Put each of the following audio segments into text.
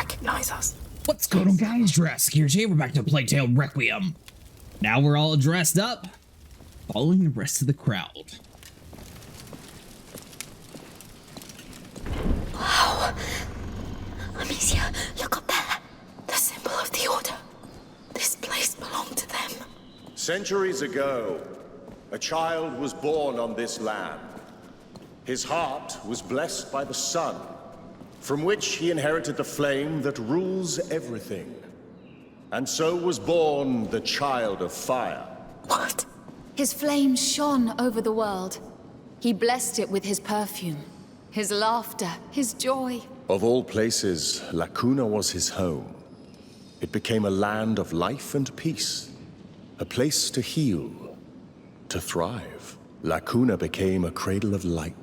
recognize us. What's going on, guys? Jurassic here. Today we're back to A Plague Tale Requiem. Now we're all dressed up, following the rest of the crowd. Wow. Amicia, look up there. The symbol of the Order. This place belonged to them. Centuries ago, a child was born on this land. His heart was blessed by the sun, from which he inherited the flame that rules everything. And so was born the Child of Fire. What? His flame shone over the world. He blessed it with his perfume, his laughter, his joy. Of all places, La Cuna was his home. It became a land of life and peace, a place to heal, to thrive. La Cuna became a cradle of light.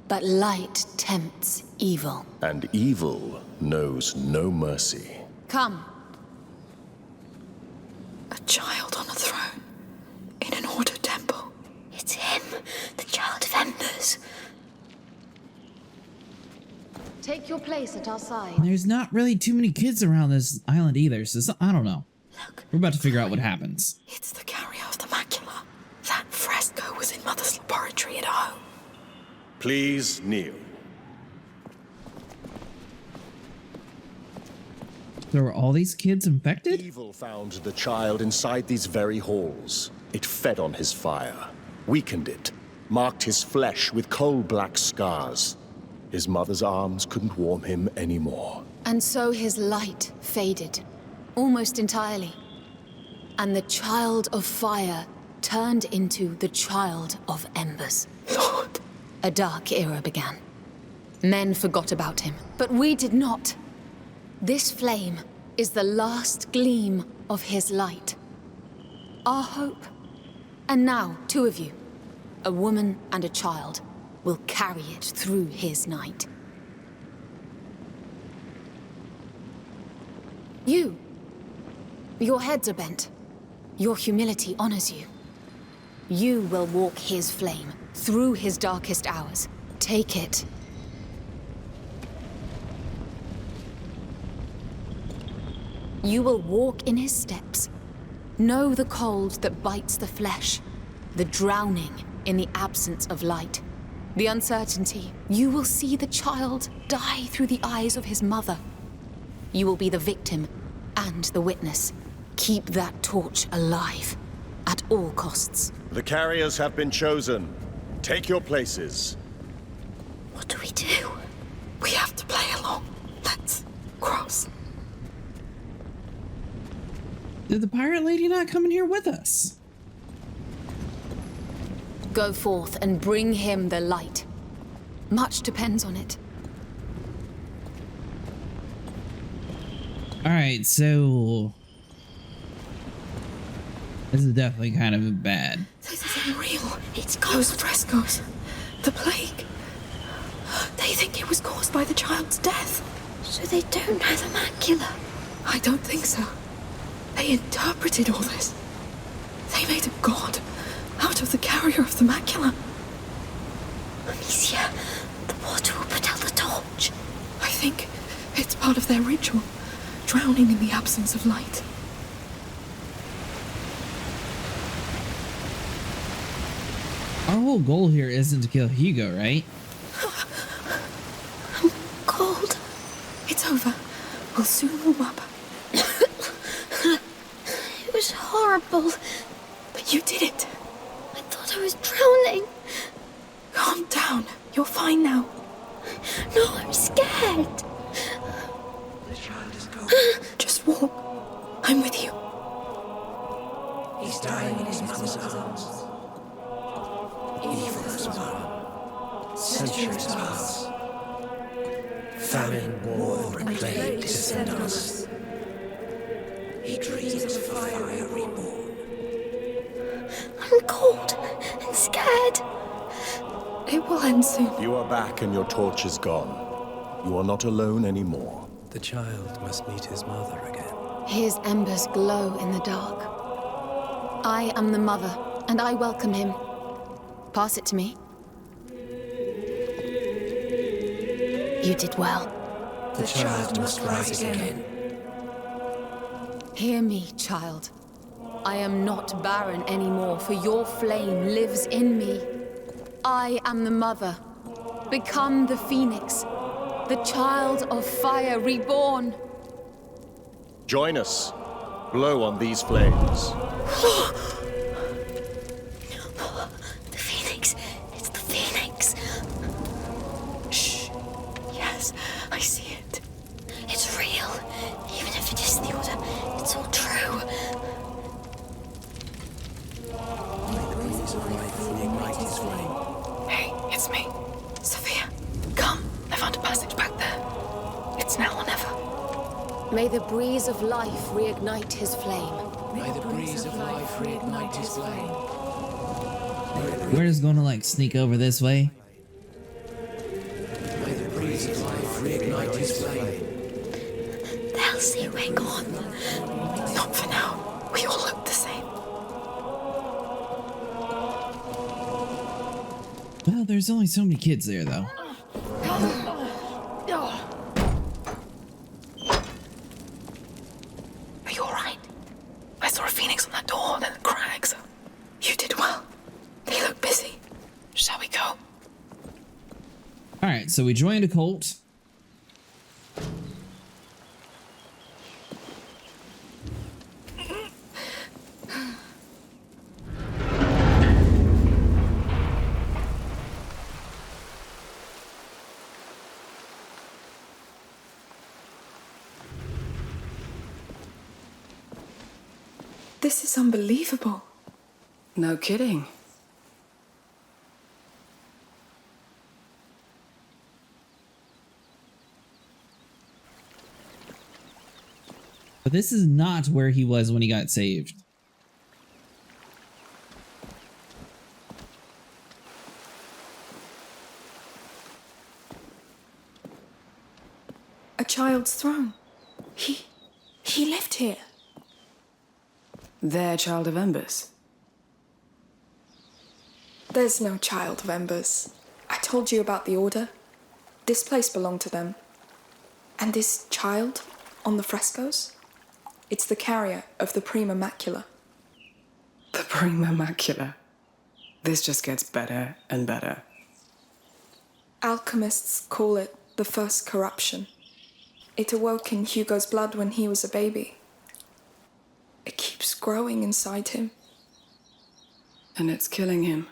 But light tempts evil. And evil knows no mercy. Come. A child on a throne, in an Order temple. It's him, the Child of Embers. Take your place at our side. There's not really too many kids around this island either, so I don't know. Look. We're about to figure out what happens. It's the carrier of the macula. That fresco was in Mother's laboratory at home. Please kneel. So are all these kids infected? Evil found the child inside these very halls. It fed on his fire, weakened it, marked his flesh with coal-black scars. His mother's arms couldn't warm him anymore. And so his light faded, almost entirely. And the Child of Fire turned into the Child of Embers. Lord! A dark era began. Men forgot about him, but we did not. This flame is the last gleam of his light. Our hope. And now, two of you, a woman and a child, will carry it through his night. You. Your heads are bent. Your humility honors you. You will walk his flame through his darkest hours. Take it. You will walk in his steps. Know the cold that bites the flesh, the drowning in the absence of light, the uncertainty. You will see the child die through the eyes of his mother. You will be the victim and the witness. Keep that torch alive at all costs. The carriers have been chosen. Take your places. What do we do? We have to play along. Let's cross. Did the pirate lady not come in here with us? Go forth and bring him the light. Much depends on it. Alright, so... this is definitely kind of bad. This isn't real. It's ghost frescoes. The plague. They think it was caused by the child's death. So they don't know the macula? I don't think so. They interpreted all this. They made a god out of the carrier of the macula. Amicia, the water will put out the torch. I think it's part of their ritual, drowning in the absence of light. Our whole goal here isn't to kill Hugo, right? I'm cold. It's over. We'll soon warm up. It was horrible. But you did it. I thought I was drowning. Calm down. You're fine now. No, I'm scared. The child is gone. Just walk. I'm with you. He's dying in his mother's arms. Evil has won. Centuries pass. Famine, war, and plague descend on us. He dreams of fire reborn. I'm cold and scared. It will end soon. You are back and your torch is gone. You are not alone anymore. The child must meet his mother again. His embers glow in the dark. I am the mother, and I welcome him. Pass it to me. You did well. The child must rise again. Hear me, child. I am not barren anymore, for your flame lives in me. I am the mother. Become the phoenix, the child of fire reborn. Join us. Blow on these flames. The phoenix. It's the phoenix. Shh. Yes, I see it. It's real. Even if it is the order, it's all true. Hey, it's me. Sophia. Come. I found a passage back there. It's now or never. May the breeze of life reignite his flame. May the breeze of life reignite his flame. We're just gonna like sneak over this way. May the breeze of life reignite his flame. They'll see we're gone. Not for now. We all look the same. Well, there's only so many kids there, though. Are you alright? I saw a phoenix on that door and then the crags. You did well. They look busy. Shall we go? Alright, so we joined a cult. This is unbelievable. No kidding. But this is not where he was when he got saved. A child's throne. He lived here. Their child of embers. There's no child of embers. I told you about the order. This place belonged to them. And this child on the frescoes? It's the carrier of the Prima Macula. The Prima Macula. This just gets better and better. Alchemists call it the first corruption. It awoke in Hugo's blood when he was a baby. It keeps growing inside him. And it's killing him.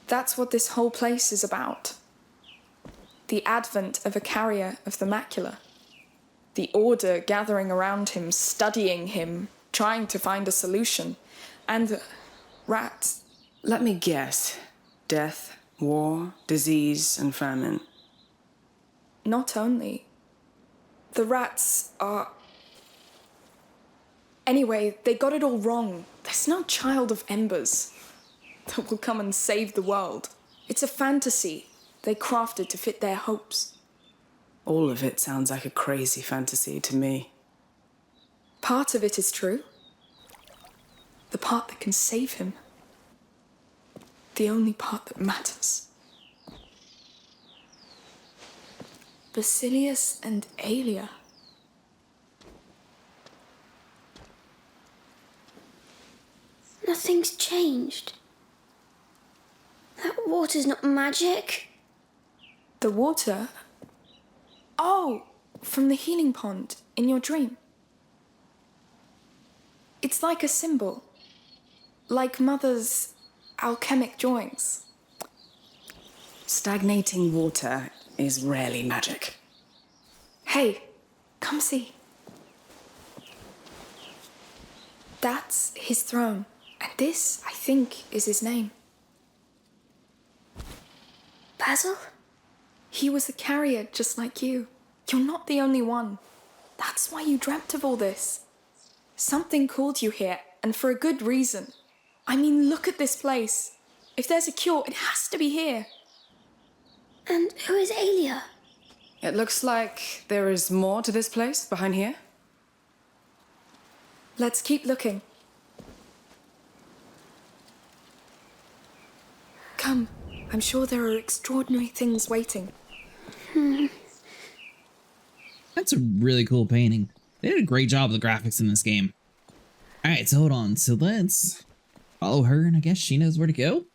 That's what this whole place is about. The advent of a carrier of the macula. The order gathering around him, studying him, trying to find a solution. And rats. Let me guess. Death, war, disease, and famine. Not only. The rats are... Anyway, they got it all wrong. There's no child of embers that will come and save the world. It's a fantasy they crafted to fit their hopes. All of it sounds like a crazy fantasy to me. Part of it is true. The part that can save him. The only part that matters. Basilius and Aelia. Nothing's changed. That water's not magic. The water? Oh, from the healing pond in your dream. It's like a symbol. Like Mother's alchemic drawings. Stagnating water is rarely magic. Hey, come see. That's his throne. And this, I think, is his name. Basil? He was a carrier just like you. You're not the only one. That's why you dreamt of all this. Something called you here, and for a good reason. I mean, look at this place. If there's a cure, it has to be here. And who is Aelia? It looks like there is more to this place behind here. Let's keep looking. Come, I'm sure there are extraordinary things waiting. That's a really cool painting. They did a great job of the graphics in this game. Alright, so hold on. So let's follow her, and I guess she knows where to go.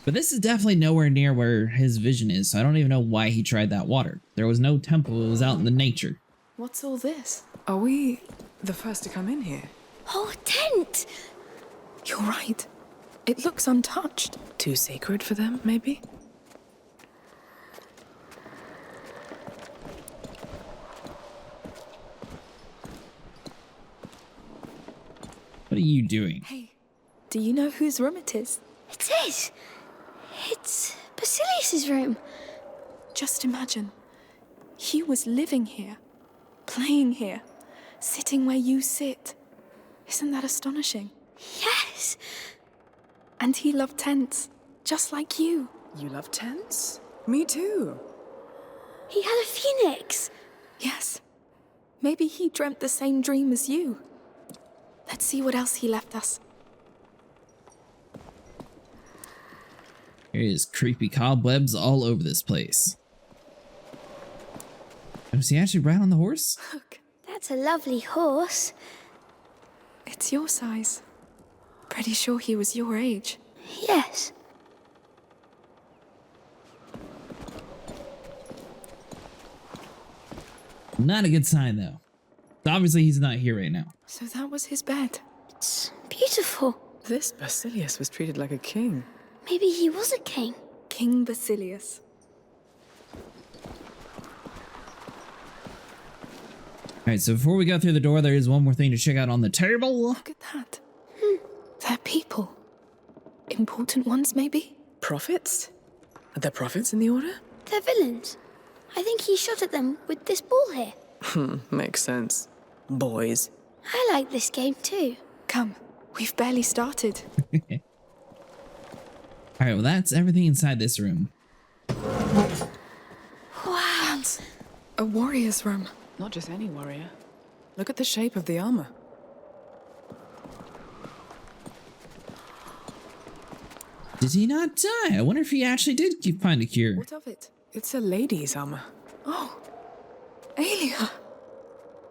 But this is definitely nowhere near where his vision is, so I don't even know why he tried that water. There was no temple, it was out in the nature. What's all this? Are we the first to come in here? Oh, a tent! You're right. It looks untouched. Too sacred for them, maybe? What are you doing? Hey, do you know whose room it is? It is! It's Basilius's room. Just imagine. He was living here, playing here, sitting where you sit. Isn't that astonishing? Yes! And he loved tents, just like you. You love tents? Me too. He had a phoenix. Yes. Maybe he dreamt the same dream as you. Let's see what else he left us. There is creepy cobwebs all over this place. Was he actually right on the horse? Look, That's a lovely horse. it's your size. Pretty sure he was your age. Yes. Not a good sign, though. Obviously, he's not here right now. So that was his bed. It's beautiful. This Basilius was treated like a king. Maybe he was a king. King Basilius. Alright, so before we go through the door, there is one more thing to check out on the table. Look at that. They're people. Important ones, maybe? Prophets? Are there prophets in the order? They're villains. I think he shot at them with this ball here. Makes sense. Boys. I like this game too. Come, we've barely started. Alright, well, that's everything inside this room. Wow. A warrior's room. Not just any warrior. Look at the shape of the armor. Did he not die? I wonder if he actually did find a cure. What of it? It's a lady's armor. Oh, Aelia.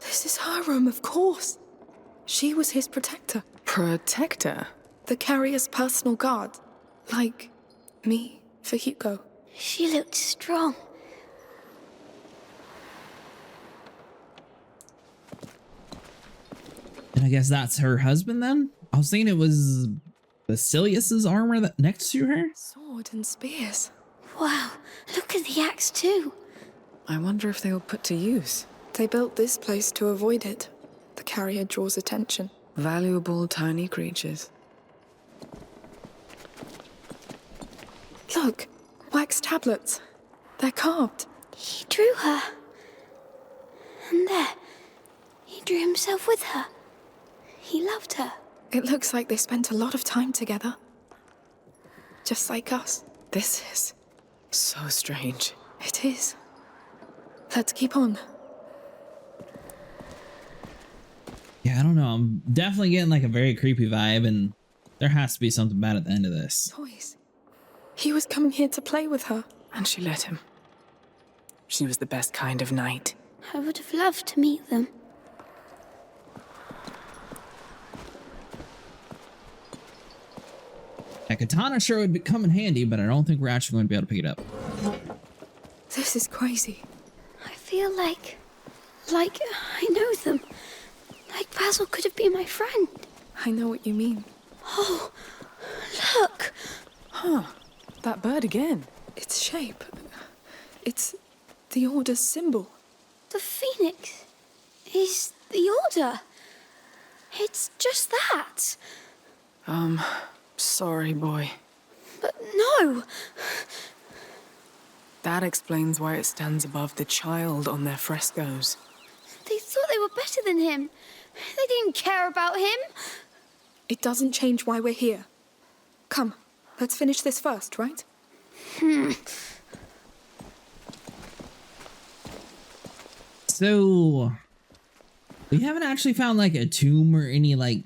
This is her room, of course. She was his protector. Protector? The carrier's personal guard. Like me for Hugo. She looked strong. And I guess that's her husband then? I was thinking it was Basilius's armor that next to her? Sword and spears. Wow, look at the axe too. I wonder if they were put to use. They built this place to avoid it. The carrier draws attention. Valuable tiny creatures. Look, wax tablets. They're carved. He drew her. And there, he drew himself with her. He loved her. It looks like they spent a lot of time together. Just like us. This is so strange. It is. Let's keep on. Yeah, I don't know. I'm definitely getting like a very creepy vibe, and there has to be something bad at the end of this. Toys. He was coming here to play with her. And she let him. She was the best kind of knight. I would have loved to meet them. A katana sure would come in handy, but I don't think we're actually going to be able to pick it up. This is crazy. I feel like I know them. Like Basil could have been my friend. I know what you mean. Oh, look. Huh. That bird again. Its shape. It's the Order's symbol. The phoenix is the order. It's just that. Sorry, boy. But no. That explains why it stands above the child on their frescoes. They thought they were better than him. They didn't care about him. It doesn't change why we're here. Come, let's finish this first, right? So, we haven't actually found like a tomb or any like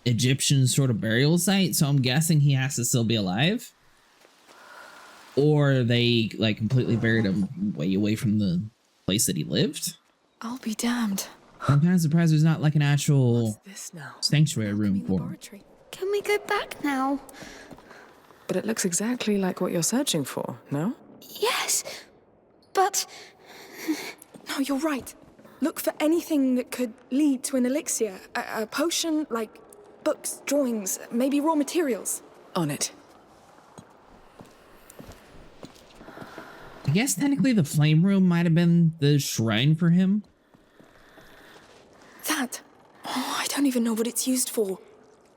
Egyptian sort of burial site, so I'm guessing he has to still be alive. Or they like completely buried him way away from the place that he lived. I'll be damned. I'm kind of surprised there's not like an actual What's this now? sanctuary room Alchemy for him. laboratory. Can we go back now? But it looks exactly like what you're searching for, no? Yes, but No, you're right. Look for anything that could lead to an elixir. A potion, like books, drawings, maybe raw materials. On it. I guess technically the flame room might have been the shrine for him. That. Oh, I don't even know what it's used for.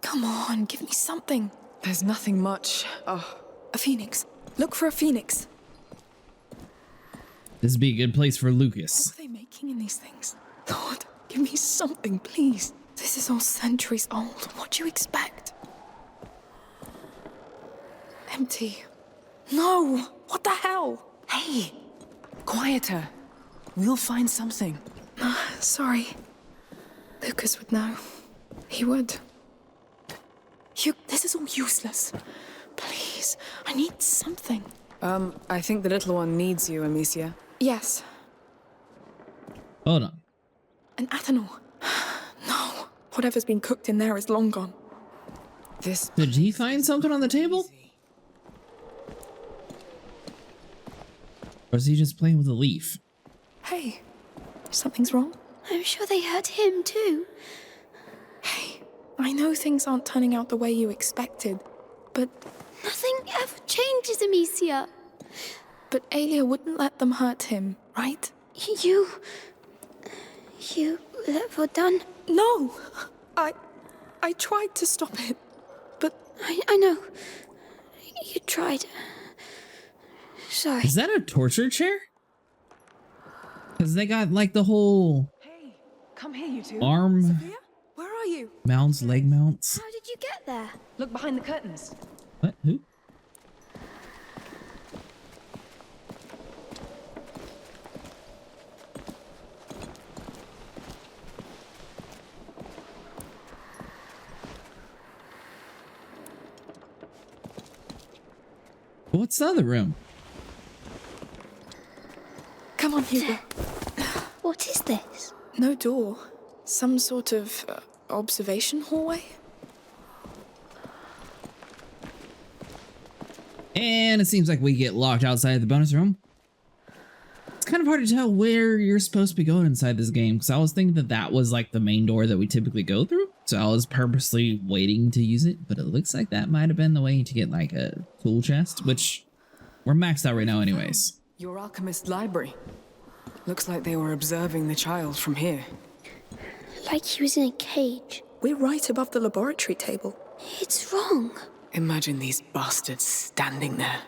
Come on, give me something. There's nothing much. Oh, A phoenix. Look for a phoenix. This would be a good place for What Lucas. are they making in these things? Lord, give me something, please. This is all centuries old. What do you expect? Empty. No! What the hell? hey! Quieter. We'll find something. Sorry. Lucas would know. He would. This is all useless. Please, I need something. I think the little one needs you, Amicia. Yes, Hold on. an ethanol. No, whatever's been cooked in there is long gone. This... Did he find something on the table? Or is he just playing with a leaf? Hey, something's wrong? I'm sure they hurt him too. Hey, I know things aren't turning out the way you expected, but Nothing ever changes, Amicia. Alia wouldn't let them hurt him, right? You let her done. No! I tried to stop it, but I know. You tried. Sorry. Is that a torture chair? Because they got like the whole Hey, come here, you two. arm Sophia, where are you? mounts, leg mounts. How did you get there? Look behind the curtains. What? Who? What's the other room? Come on, Hugo. What is this? No door. Some sort of observation hallway? And it seems like we get locked outside the bonus room. It's kind of hard to tell where you're supposed to be going inside this game, because I was thinking that that was like the main door that we typically go through. So I was purposely waiting to use it, but it looks like that might have been the way to get like a tool chest, which we're maxed out right now anyways. Your alchemist library. Looks like they were observing the child from here. Like he was in a cage. We're right above the laboratory table. It's wrong. Imagine these bastards standing there,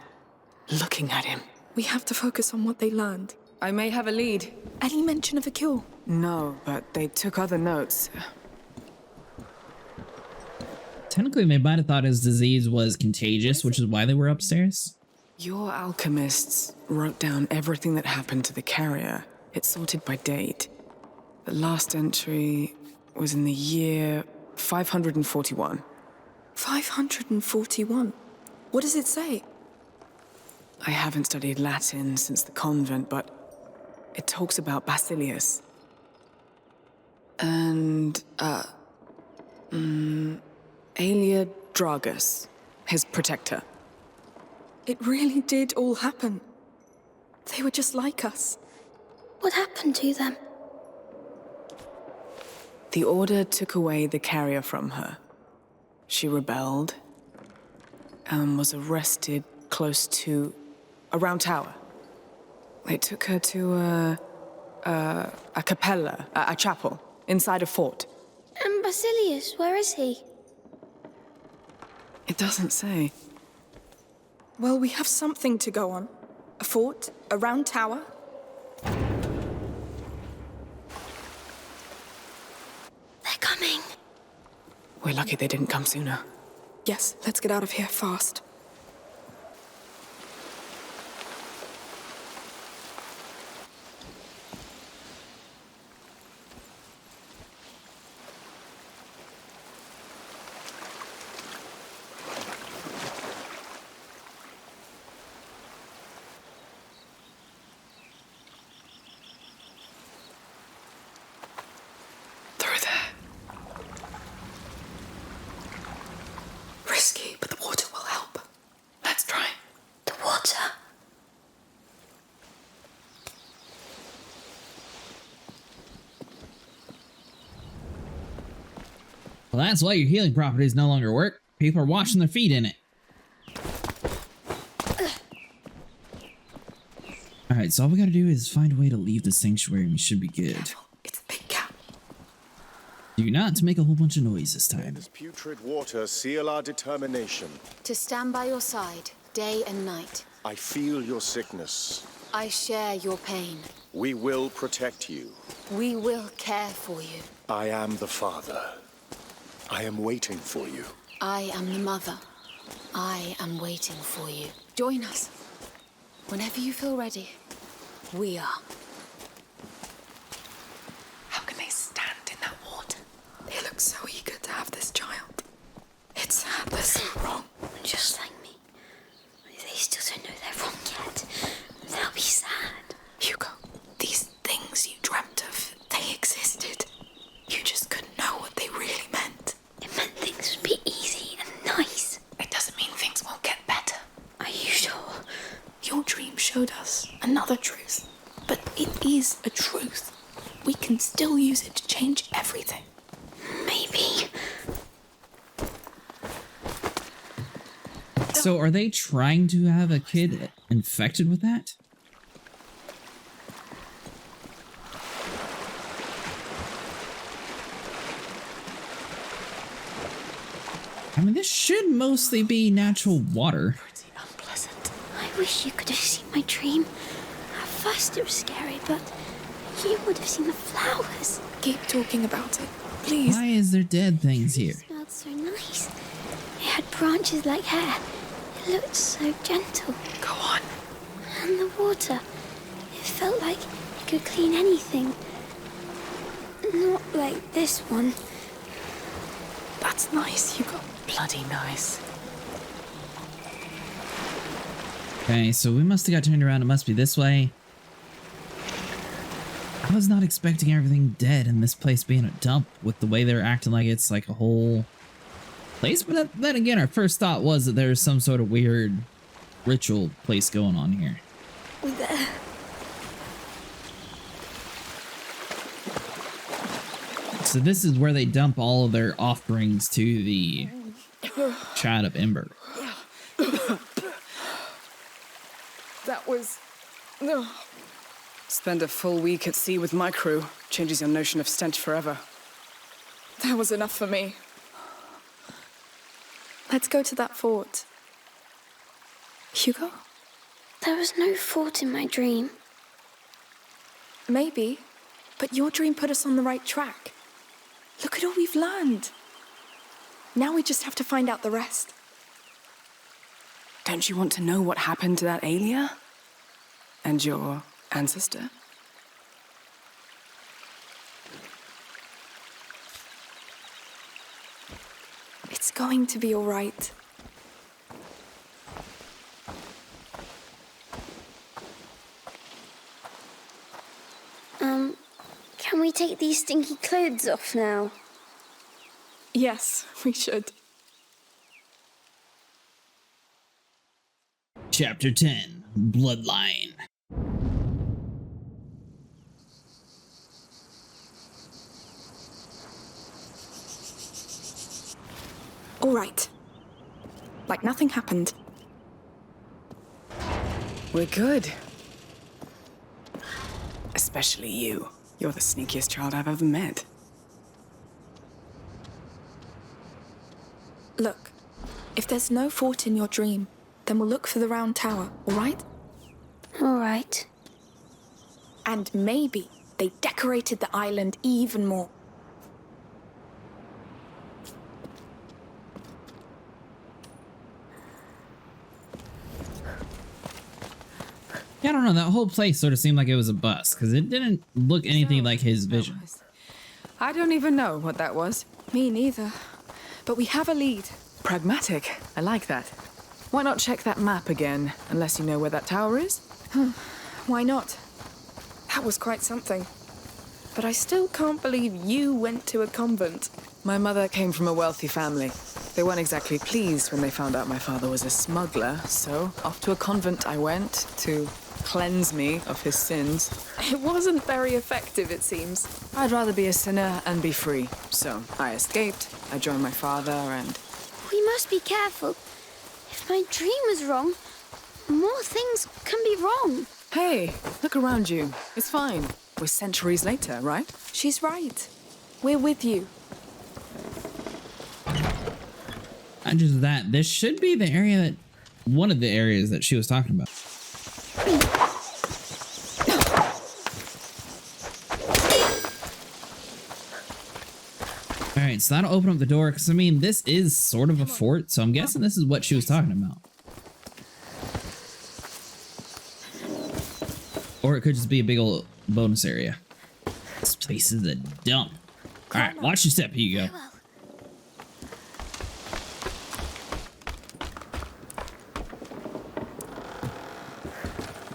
looking at him. We have to focus on what they learned. I may have a lead. Any mention of a cure? No, but they took other notes. Technically, they might have thought his disease was contagious, which is why they were upstairs. Your alchemists wrote down everything that happened to the carrier. It's sorted by date. The last entry was in the year 541. 541. What does it say? I haven't studied Latin since the convent, but it talks about Basilius. And, Alia Dragus, his protector. It really did all happen. They were just like us. What happened to them? The Order took away the carrier from her. She rebelled and was arrested close to a round tower. They took her to a capella, a chapel, inside a fort. And Basilius, where is he? It doesn't say. Well, we have something to go on. A fort, a round tower. They're coming. We're lucky they didn't come sooner. Yes, let's get out of here fast. Well, that's why your healing properties no longer work. People are washing their feet in it. Alright, so all we gotta do is find a way to leave the sanctuary and we should be good. It's a big cat. Do not to make a whole bunch of noise this time. Does putrid water seal our determination? To stand by your side, day and night. I feel your sickness. I share your pain. We will protect you. We will care for you. I am the father. I am waiting for you. I am the mother. I am waiting for you. Join us. Whenever you feel ready, we are. How can they stand in that water? They look so eager to have this child. It's sad they're so wrong. Just like me. They still don't know they're wrong yet. They'll be sad. Hugo, these things you dreamt of, they existed. You just couldn't know what they really meant. It meant things would be easy and nice. It doesn't mean things won't get better. Are you sure? Your dream showed us another truth. But it is a truth. We can still use it to change everything. Maybe. So are they trying to have a kid infected with that? I mean, this should mostly be natural water. Pretty unpleasant. I wish you could have seen my dream. At first it was scary, but you would have seen the flowers. Keep talking about it, please. Why is there dead things here? It smelled so nice. It had branches like hair. It looked so gentle. Go on. And the water. It felt like it could clean anything. Not like this one. That's nice, Hugo. Bloody nice. Okay, so we must have got turned around. It must be this way. I was not expecting everything dead and this place being a dump with the way they're acting like it's like a whole place. But then again, our first thought was that there's some sort of weird ritual place going on here. There. So this is where they dump all of their offerings to the child of Ember. That was... Spend a full week at sea with my crew. Changes your notion of stench forever. That was enough for me. Let's go to that fort. Hugo? There was no fort in my dream. Maybe, but your dream put us on the right track. Look at all we've learned. Now we just have to find out the rest. Don't you want to know what happened to that Alia? And your ancestor? It's going to be all right. Can we take these stinky clothes off now? Yes, we should. Chapter 10, Bloodline. All right. Like nothing happened. We're good. Especially you. You're the sneakiest child I've ever met. Look, if there's no fort in your dream, then we'll look for the round tower, all right? All right. And maybe they decorated the island even more. Yeah, I don't know. That whole place sort of seemed like it was a bust because it didn't look anything like his vision. I don't even know what that was. Me neither. But we have a lead. Pragmatic. I like that. Why not check that map again, unless you know where that tower is? Why not? That was quite something. But I still can't believe you went to a convent. My mother came from a wealthy family. They weren't exactly pleased when they found out my father was a smuggler, so off to a convent I went to cleanse me of his sins. It wasn't very effective, it seems. I'd rather be a sinner and be free. So I escaped, I joined my father, and... We must be careful. If my dream was wrong, more things can be wrong. Hey, look around you. It's fine. We're centuries later, right? She's right. We're with you. Not just that, this should be the area that... one of the areas that she was talking about. Alright, so that'll open up the door, because I mean, this is sort of a fort, so I'm guessing this is what she was talking about. Or it could just be a big old bonus area. This place is a dump. Alright, watch your step, Hugo.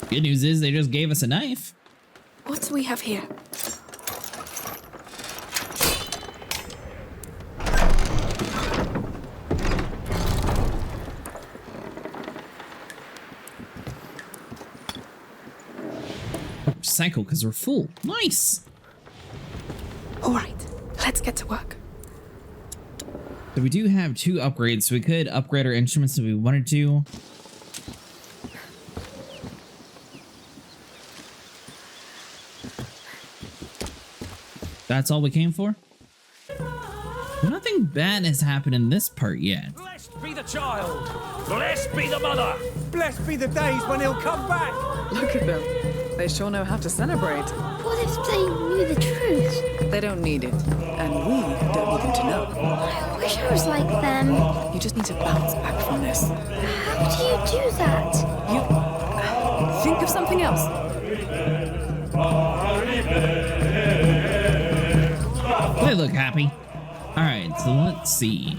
Good news is they just gave us a knife. What do we have here? Cycle because we're full. Nice. All right, let's get to work. So we do have 2 upgrades, so we could upgrade our instruments if we wanted to. That's all we came for? Nothing bad has happened in this part yet. Blessed be the child. Blessed be the mother. Blessed be the days when he'll come back. Look at them. They sure know how to celebrate. What if they knew the truth? They don't need it. And we don't need them to know. I wish I was like them. You just need to bounce back from this. How do you do that? Think of something else. They look happy. Alright, so let's see.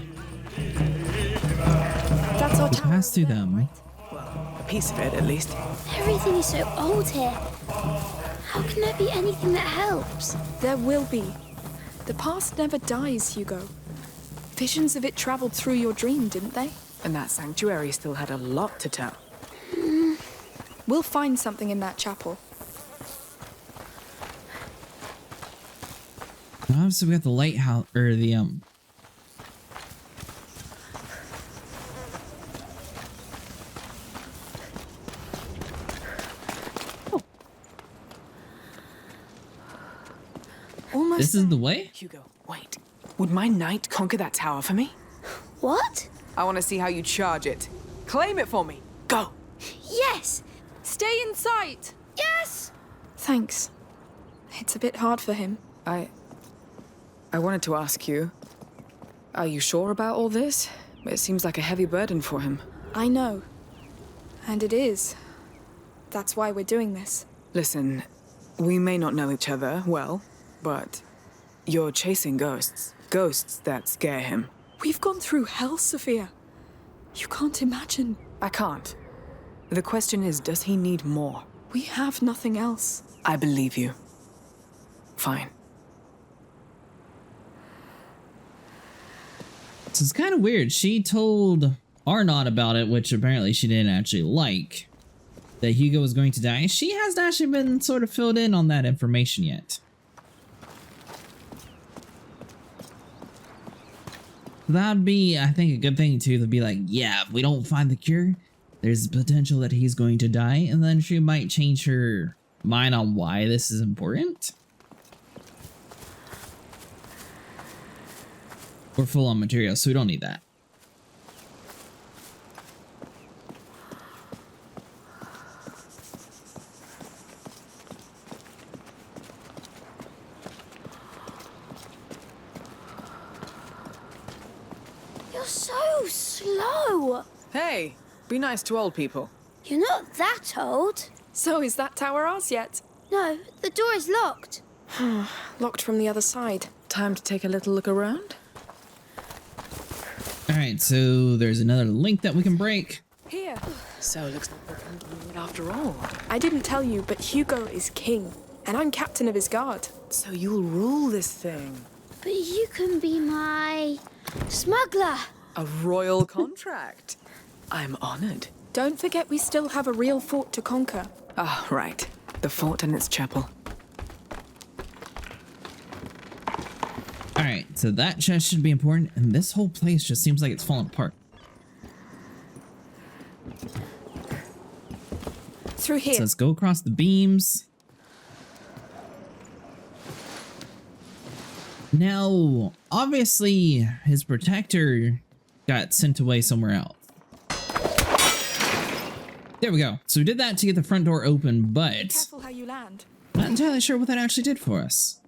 That's our We tower. pass through them. Well, a piece of it at least. Everything is so old here. How can there be anything that helps? There will be. The past never dies, Hugo. Visions of it traveled through your dream, didn't they? And that sanctuary still had a lot to tell. We'll find something in that chapel. Obviously, we got the lighthouse, or the, Almost This is there. the way? Hugo, wait. Would my knight conquer that tower for me? What? I want to see how you charge it. Claim it for me. Go. Yes! Stay in sight! Yes! Thanks. It's a bit hard for him. I wanted to ask you, are you sure about all this? It seems like a heavy burden for him. I know. And it is. That's why we're doing this. Listen, we may not know each other well, but you're chasing ghosts. Ghosts that scare him. We've gone through hell, Sophia. You can't imagine. I can't. The question is, does he need more? We have nothing else. I believe you. Fine. So it's kind of weird. She told Arnott about it, which apparently she didn't actually like, that Hugo was going to die. She hasn't actually been sort of filled in on that information yet. That'd be, I think, a good thing too, to be like, yeah, if we don't find the cure, there's the potential that he's going to die, and then she might change her mind on why this is important. We're full on material, so we don't need that. You're so slow. Hey, be nice to old people. You're not that old. So is that tower ours yet? No, the door is locked. Locked from the other side. Time to take a little look around? Alright, so there's another link that we can break. Here. So looks like we're going to do it after all. I didn't tell you, but Hugo is king, and I'm captain of his guard. So you'll rule this thing. But you can be my smuggler. A royal contract. I'm honored. Don't forget we still have a real fort to conquer. Ah, right. The fort and its chapel. Alright, so that chest should be important, and this whole place just seems like it's falling apart. Through here. So let's go across the beams. Now, obviously, his protector got sent away somewhere else. There we go. So we did that to get the front door open, but Be careful how you land. not entirely sure what that actually did for us.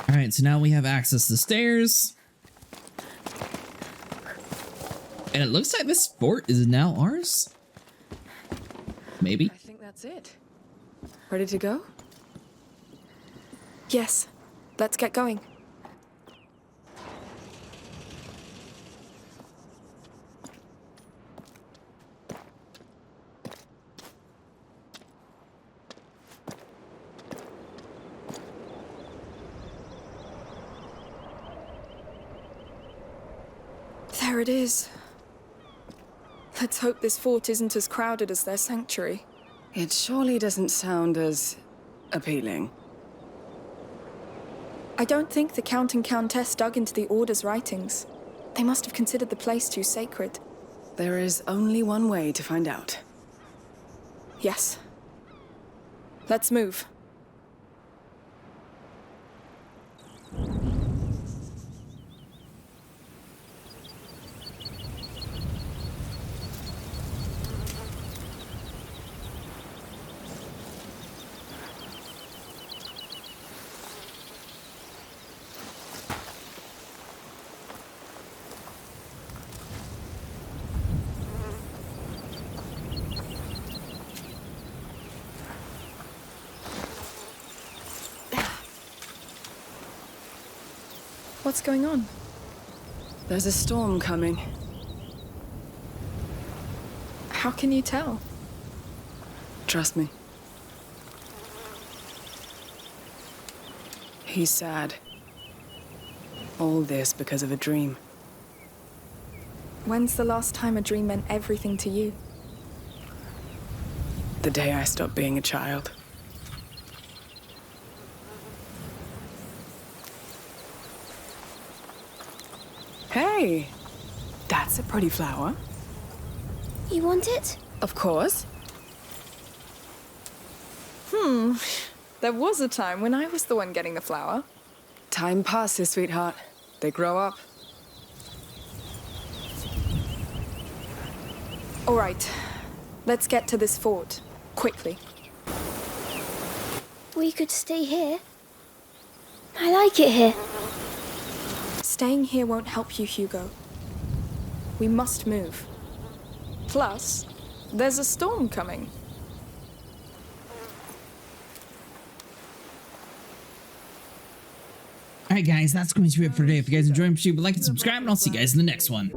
All right, so now we have access to stairs. And it looks like this fort is now ours. Maybe. I think that's it. Ready to go? Yes. Let's get going. There it is. Let's hope this fort isn't as crowded as their sanctuary. It surely doesn't sound as appealing. I don't think the Count and Countess dug into the Order's writings. They must have considered the place too sacred. There is only one way to find out. Yes. Let's move. What's going on? There's a storm coming. How can you tell? Trust me. He's sad. All this because of a dream. When's the last time a dream meant everything to you? The day I stopped being a child. Hey! That's a pretty flower. You want it? Of course. There was a time when I was the one getting the flower. Time passes, sweetheart. They grow up. All right. Let's get to this fort. Quickly. We could stay here. I like it here. Staying here won't help you, Hugo. We must move. Plus, there's a storm coming. Alright guys, that's going to be it for today. If you guys enjoyed, please like and subscribe, and I'll see you guys in the next one.